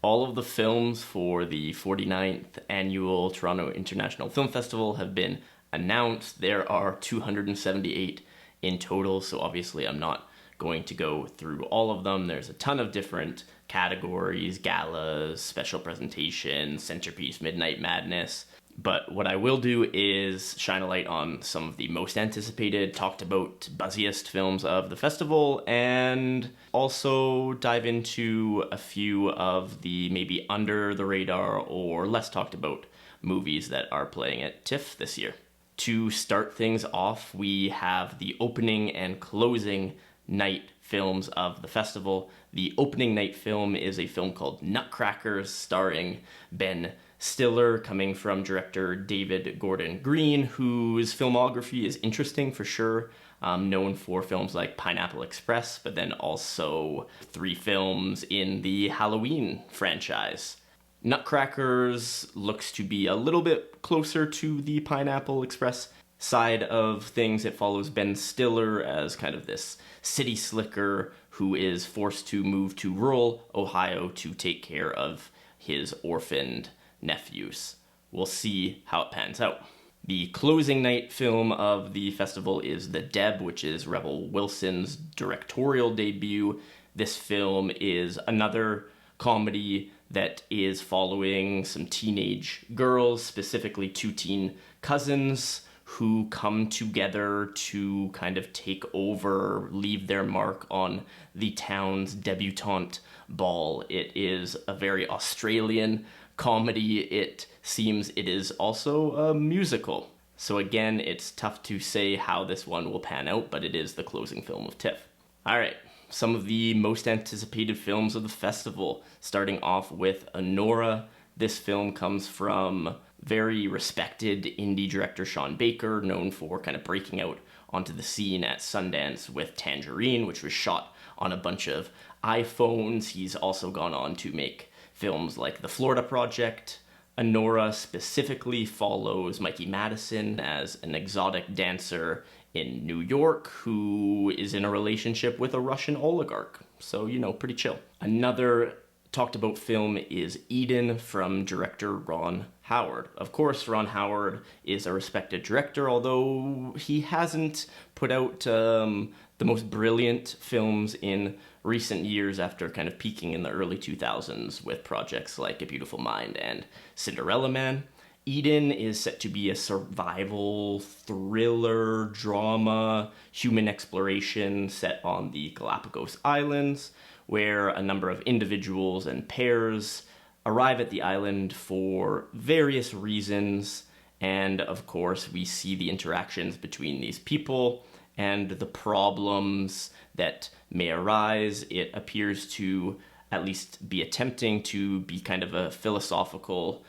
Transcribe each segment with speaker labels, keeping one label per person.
Speaker 1: All of the films for the 49th Annual Toronto International Film Festival have been announced. There are 278 in total, so obviously I'm not going to go through all of them. There's a ton of different categories: galas, special presentations, Centrepiece, Midnight Madness. But what I will do is shine a light on some of the most anticipated, talked about, buzziest films of the festival, and also dive into a few of the maybe under the radar or less talked about movies that are playing at TIFF this year. To start things off, we have the opening and closing night films of the festival. The opening night film is a film called Nutcrackers, starring Ben Stiller, coming from director David Gordon Green, whose filmography is interesting for sure. Known for films like Pineapple Express, but then also 3 films in the Halloween franchise. Nutcrackers looks to be a little bit closer to the Pineapple Express side of things. It follows Ben Stiller as kind of this city slicker who is forced to move to rural Ohio to take care of his orphaned nephews. We'll see how it pans out. The closing night film of the festival is The Deb, which is Rebel Wilson's directorial debut. This film is another comedy that is following some teenage girls, specifically 2 teen cousins, who come together to kind of take over, leave their mark on the town's debutante ball. It is a very Australian comedy. It seems it is also a musical. So again, it's tough to say how this one will pan out, but it is the closing film of TIFF. All right, some of the most anticipated films of the festival, starting off with Anora. This film comes from very respected indie director Sean Baker, known for kind of breaking out onto the scene at Sundance with Tangerine, which was shot on a bunch of iPhones. He's also gone on to make films like The Florida Project. Anora specifically follows Mikey Madison as an exotic dancer in New York who is in a relationship with a Russian oligarch. So, pretty chill. Another talked about film is Eden from director Ron Howard. Of course, Ron Howard is a respected director, although he hasn't put out the most brilliant films in recent years after kind of peaking in the early 2000s with projects like A Beautiful Mind and Cinderella Man. Eden is set to be a survival thriller drama human exploration set on the Galápagos Islands, where a number of individuals and pairs arrive at the island for various reasons. And of course, we see the interactions between these people and the problems that may arise. It appears to at least be attempting to be kind of a philosophical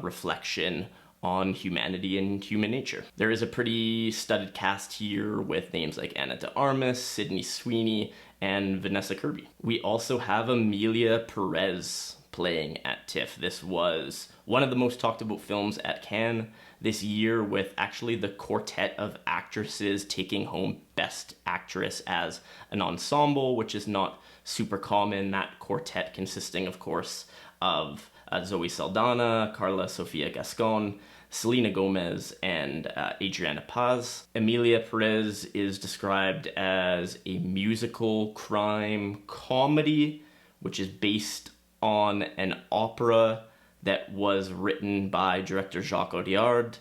Speaker 1: reflection on humanity and human nature. There is a pretty studded cast here with names like Ana de Armas, Sydney Sweeney, and Vanessa Kirby. We also have Emilia Perez playing at TIFF. This was one of the most talked about films at Cannes this year, with actually the quartet of actresses taking home Best Actress as an ensemble, which is not super common. That quartet consisting, of course, of Zoe Saldana, Karla, Sofia, Gascon, Selena Gomez, and Adriana Paz. Emilia Perez is described as a musical crime comedy, which is based on an opera that was written by director Jacques Audiard,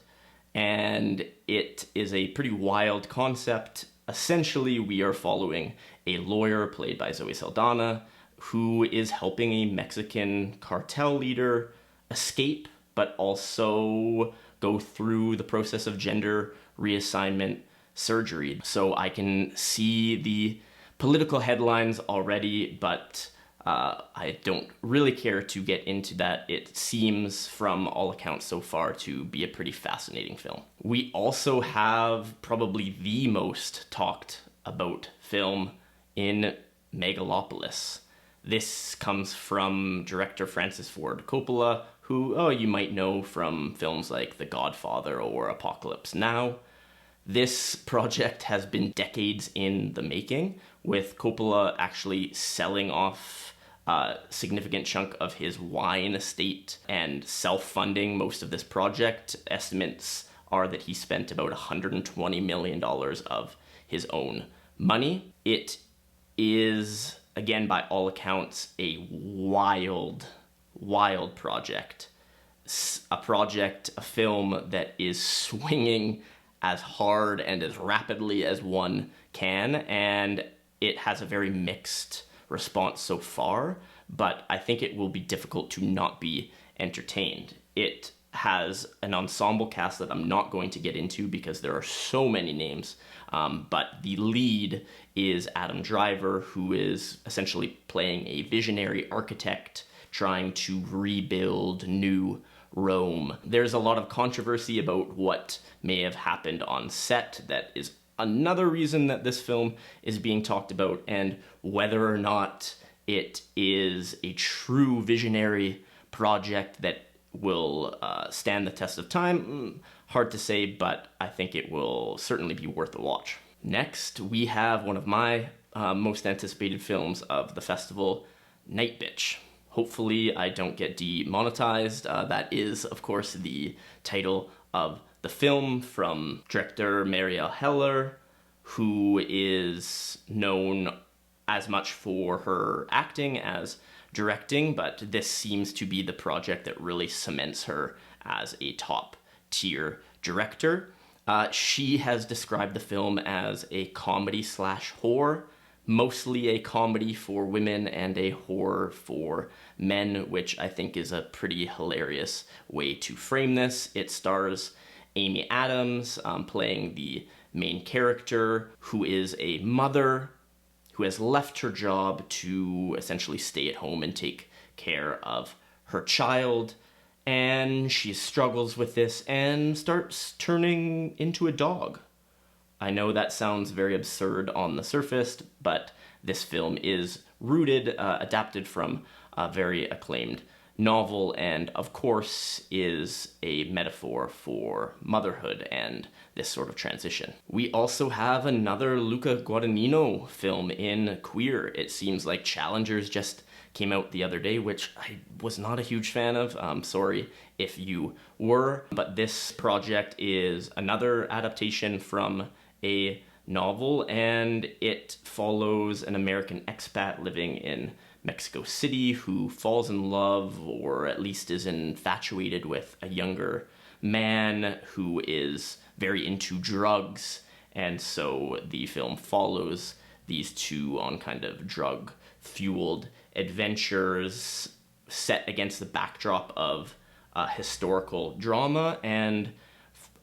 Speaker 1: and it is a pretty wild concept. Essentially, we are following a lawyer played by Zoe Saldana who is helping a Mexican cartel leader escape, but also go through the process of gender reassignment surgery. So I can see the political headlines already, but I don't really care to get into that. It seems, from all accounts so far, to be a pretty fascinating film. We also have probably the most talked about film in Megalopolis. This comes from director Francis Ford Coppola, who you might know from films like The Godfather or Apocalypse Now. This project has been decades in the making, with Coppola actually selling off a significant chunk of his wine estate and self-funding most of this project. Estimates are that he spent about $120 million of his own money. It is, again, by all accounts, a wild project. A film that is swinging as hard and as rapidly as one can, and it has a very mixed response so far, but I think it will be difficult to not be entertained. It has an ensemble cast that I'm not going to get into because there are so many names, but the lead is Adam Driver, who is essentially playing a visionary architect trying to rebuild New Rome. There's a lot of controversy about what may have happened on set. That is another reason that this film is being talked about, and whether or not it is a true visionary project that will stand the test of time, hard to say, but I think it will certainly be worth a watch. Next, we have one of my most anticipated films of the festival, Night Bitch. Hopefully I don't get demonetized. That is, of course, the title of the film, from director Marielle Heller, who is known as much for her acting as directing, but this seems to be the project that really cements her as a top-tier director. She has described the film as a comedy/horror, mostly a comedy for women and a horror for men, which I think is a pretty hilarious way to frame this. It stars Amy Adams playing the main character, who is a mother who has left her job to essentially stay at home and take care of her child, and she struggles with this and starts turning into a dog. I know that sounds very absurd on the surface, but this film is adapted from a very acclaimed novel, and of course is a metaphor for motherhood and this sort of transition. We also have another Luca Guadagnino film in queer. It seems like Challengers just came out the other day, which I was not a huge fan of. Sorry if you were, but this project is another adaptation from a novel, and it follows an American expat living in Mexico City who falls in love, or at least is infatuated with, a younger man who is very into drugs, and so the film follows these two on kind of drug-fueled adventures set against the backdrop of historical drama. And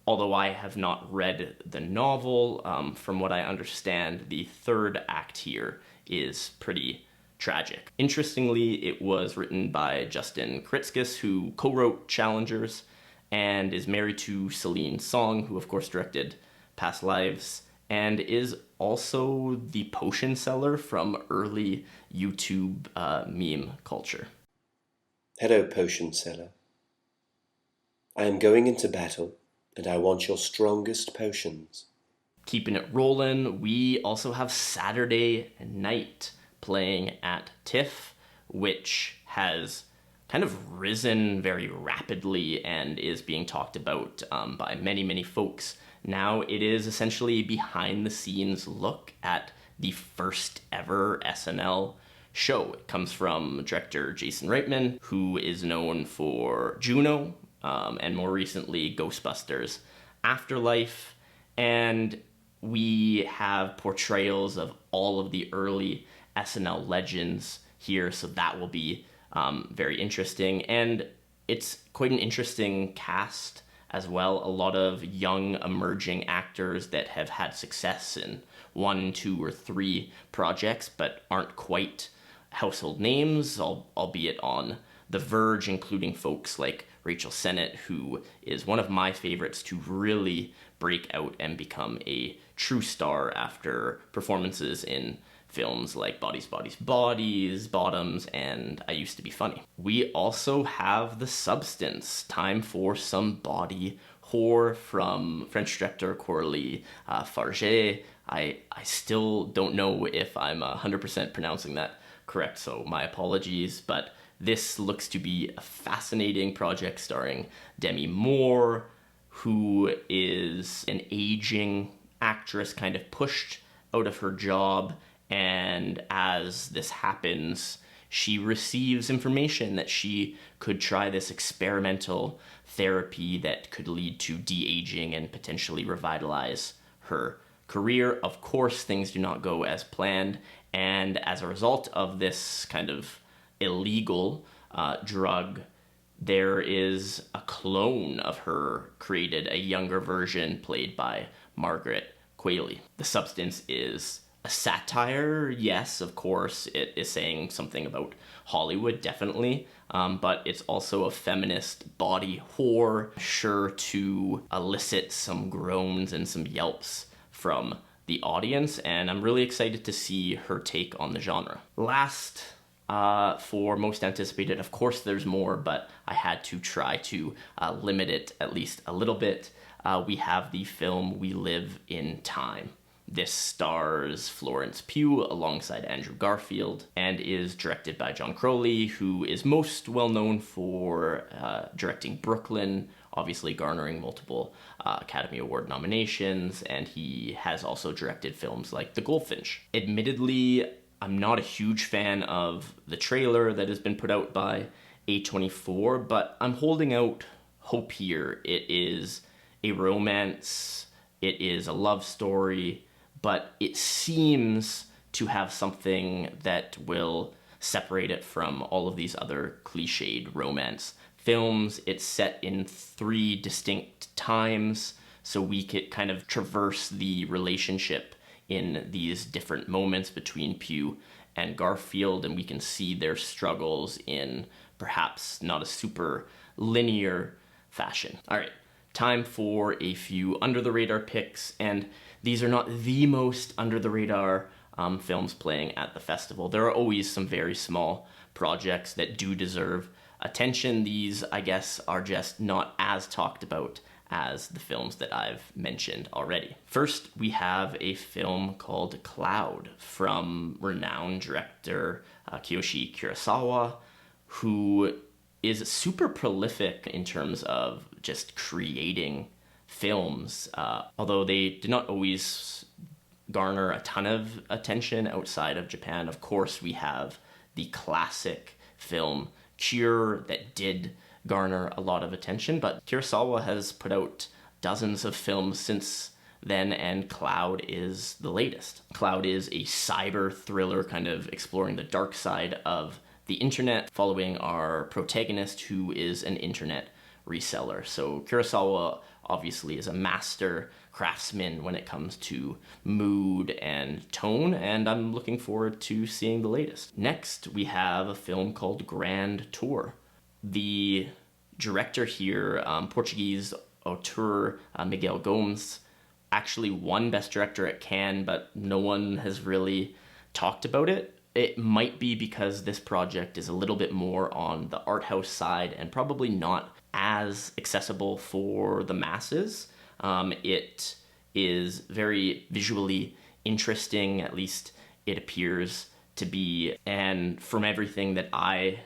Speaker 1: although I have not read the novel, from what I understand, the third act here is pretty tragic. Interestingly, it was written by Justin Kritzkis, who co-wrote Challengers, and is married to Celine Song, who of course directed Past Lives, and is also the potion seller from early YouTube meme culture.
Speaker 2: Hello, potion seller. I am going into battle, and I want your strongest potions.
Speaker 1: Keeping it rolling, we also have Saturday Night playing at TIFF, which has kind of risen very rapidly and is being talked about by many folks. Now it is essentially a behind-the-scenes look at the first ever SNL show. It comes from director Jason Reitman, who is known for Juno, and more recently Ghostbusters Afterlife, and we have portrayals of all of the early SNL legends here, so that will be very interesting. And it's quite an interesting cast as well. A lot of young emerging actors that have had success in 1, 2, or 3 projects but aren't quite household names, albeit on the verge, including folks like Rachel Sennett, who is one of my favorites to really break out and become a true star after performances in films like Bodies, Bodies, Bodies, Bottoms, and I Used to Be Funny. We also have The Substance, time for some body horror from French director Coralie Farge. I still don't know if I'm 100% pronouncing that correct, so my apologies, but this looks to be a fascinating project starring Demi Moore, who is an aging actress kind of pushed out of her job, and as this happens, she receives information that she could try this experimental therapy that could lead to de-aging and potentially revitalize her career. Of course, things do not go as planned, and as a result of this kind of illegal drug, there is a clone of her created, a younger version played by Margaret Qualley. The substance is a satire, yes, of course, it is saying something about Hollywood, definitely, but it's also a feminist body whore, sure to elicit some groans and some yelps from the audience, and I'm really excited to see her take on the genre. Last, for most anticipated, of course there's more, but I had to try to limit it at least a little bit. We have the film We Live in Time. This stars Florence Pugh alongside Andrew Garfield and is directed by John Crowley, who is most well known for directing Brooklyn, obviously garnering multiple Academy Award nominations, and he has also directed films like The Goldfinch. Admittedly, I'm not a huge fan of the trailer that has been put out by A24, but I'm holding out hope here. It is a romance, it is a love story, but it seems to have something that will separate it from all of these other cliched romance films. It's set in 3 distinct times, so we could kind of traverse the relationship in these different moments between Pugh and Garfield, and we can see their struggles in perhaps not a super linear fashion. All right, time for a few under-the-radar picks, and these are not the most under-the-radar films playing at the festival. There are always some very small projects that do deserve attention. These, I guess, are just not as talked about as the films that I've mentioned already. First, we have a film called Cloud from renowned director Kiyoshi Kurosawa, who is super prolific in terms of just creating films, although they did not always garner a ton of attention outside of Japan. Of course, we have the classic film Cure that did garner a lot of attention, but Kurosawa has put out dozens of films since then, and Cloud is the latest. Cloud is a cyber thriller kind of exploring the dark side of the internet, following our protagonist who is an internet reseller. So Kurosawa obviously is a master craftsman when it comes to mood and tone, and I'm looking forward to seeing the latest. Next, we have a film called Grand Tour. The director here, Portuguese auteur Miguel Gomes, actually won Best Director at Cannes, but no one has really talked about it. It might be because this project is a little bit more on the art house side and probably not as accessible for the masses. It is very visually interesting, at least it appears to be, and from everything that I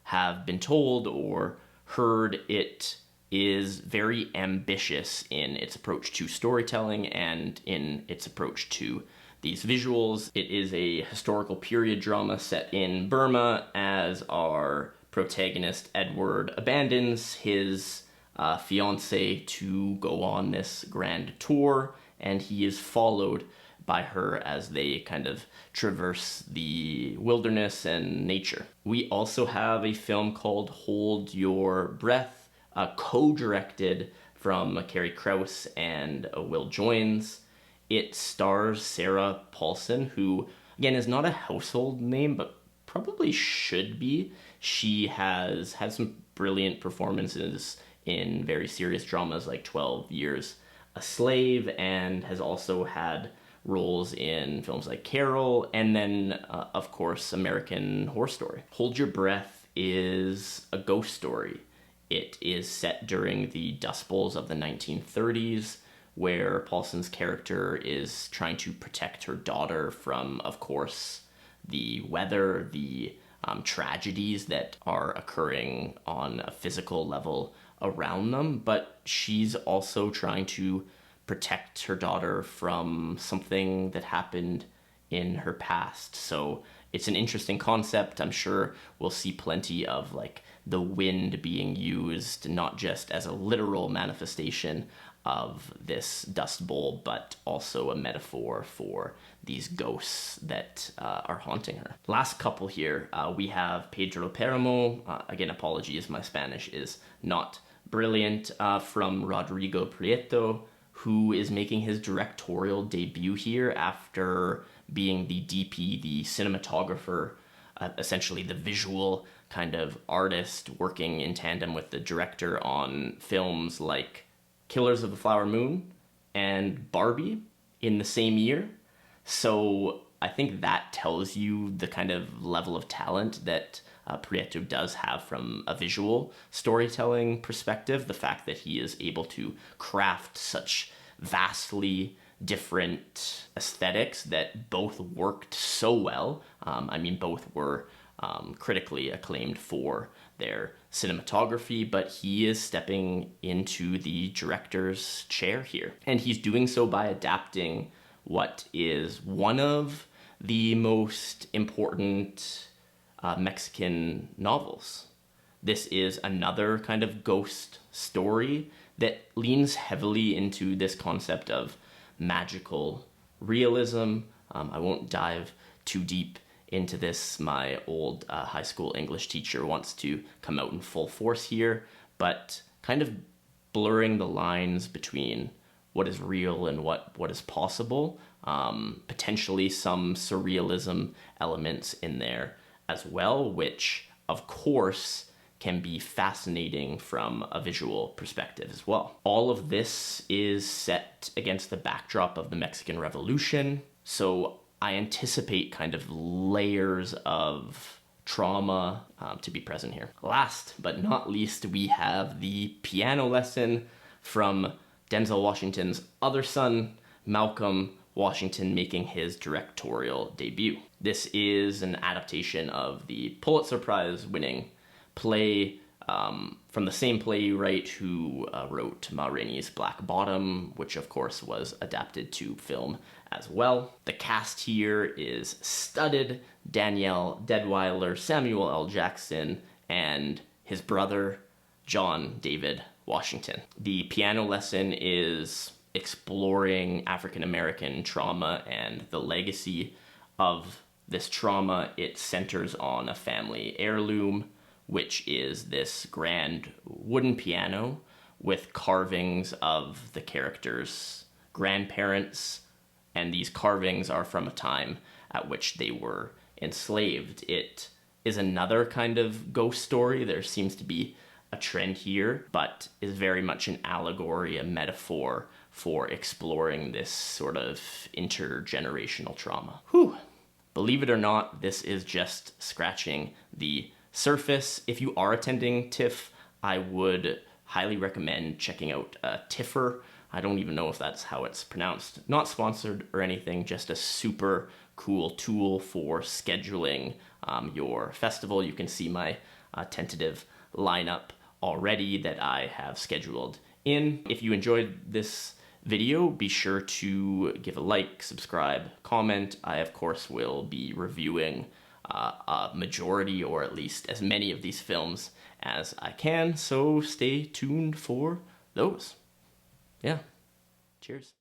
Speaker 1: have been told or heard, it is very ambitious in its approach to storytelling and in its approach to these visuals. It is a historical period drama set in Burma as our protagonist Edward abandons his fiance to go on this grand tour, and he is followed by her as they kind of traverse the wilderness and nature. We also have a film called Hold Your Breath, co-directed from Carrie Krauss and Will Joines. It stars Sarah Paulson, who, again, is not a household name, but probably should be. She has had some brilliant performances in very serious dramas like 12 Years a Slave, and has also had roles in films like Carol, and then, of course, American Horror Story. Hold Your Breath is a ghost story. It is set during the Dust Bowls of the 1930s, where Paulson's character is trying to protect her daughter from, of course, the weather, the tragedies that are occurring on a physical level around them, but she's also trying to protect her daughter from something that happened in her past. So it's an interesting concept. I'm sure we'll see plenty of like the wind being used, not just as a literal manifestation of this dust bowl, but also a metaphor for these ghosts that are haunting her. Last couple here, we have Pedro Paramo. Again, apologies, my Spanish is not brilliant, from Rodrigo Prieto, who is making his directorial debut here after being the DP, the cinematographer, essentially the visual kind of artist working in tandem with the director on films like Killers of the Flower Moon and Barbie in the same year. So I think that tells you the kind of level of talent that Prieto does have from a visual storytelling perspective. The fact that he is able to craft such vastly different aesthetics that both worked so well. I mean, both were critically acclaimed for their cinematography, but he is stepping into the director's chair here. And he's doing so by adapting what is one of the most important Mexican novels. This is another kind of ghost story that leans heavily into this concept of magical realism. I won't dive too deep into this. My old high school English teacher wants to come out in full force here, but kind of blurring the lines between what is real and what is possible. Potentially some surrealism elements in there as well, which of course can be fascinating from a visual perspective as well. All of this is set against the backdrop of the Mexican Revolution, so I anticipate kind of layers of trauma to be present here. Last but not least, we have the piano lesson from Denzel Washington's other son, Malcolm Washington, making his directorial debut. This is an adaptation of the Pulitzer Prize winning play from the same playwright who wrote Ma Rainey's Black Bottom, which of course was adapted to film as well. The cast here is studded: Danielle Deadwyler, Samuel L. Jackson, and his brother, John David Washington. The piano lesson is exploring African-American trauma and the legacy of this trauma. It centers on a family heirloom, which is this grand wooden piano with carvings of the characters' grandparents, and these carvings are from a time at which they were enslaved. It is another kind of ghost story. There seems to be a trend here, but is very much an allegory, a metaphor for exploring this sort of intergenerational trauma. Whew. Believe it or not, this is just scratching the surface. If you are attending TIFF, I would highly recommend checking out TIFFR. I don't even know if that's how it's pronounced. Not sponsored or anything, just a super cool tool for scheduling your festival. You can see my tentative lineup already that I have scheduled in. If you enjoyed this video, be sure to give a like, subscribe, comment. I, of course, will be reviewing a majority, or at least as many of these films as I can, so stay tuned for those. Yeah, cheers.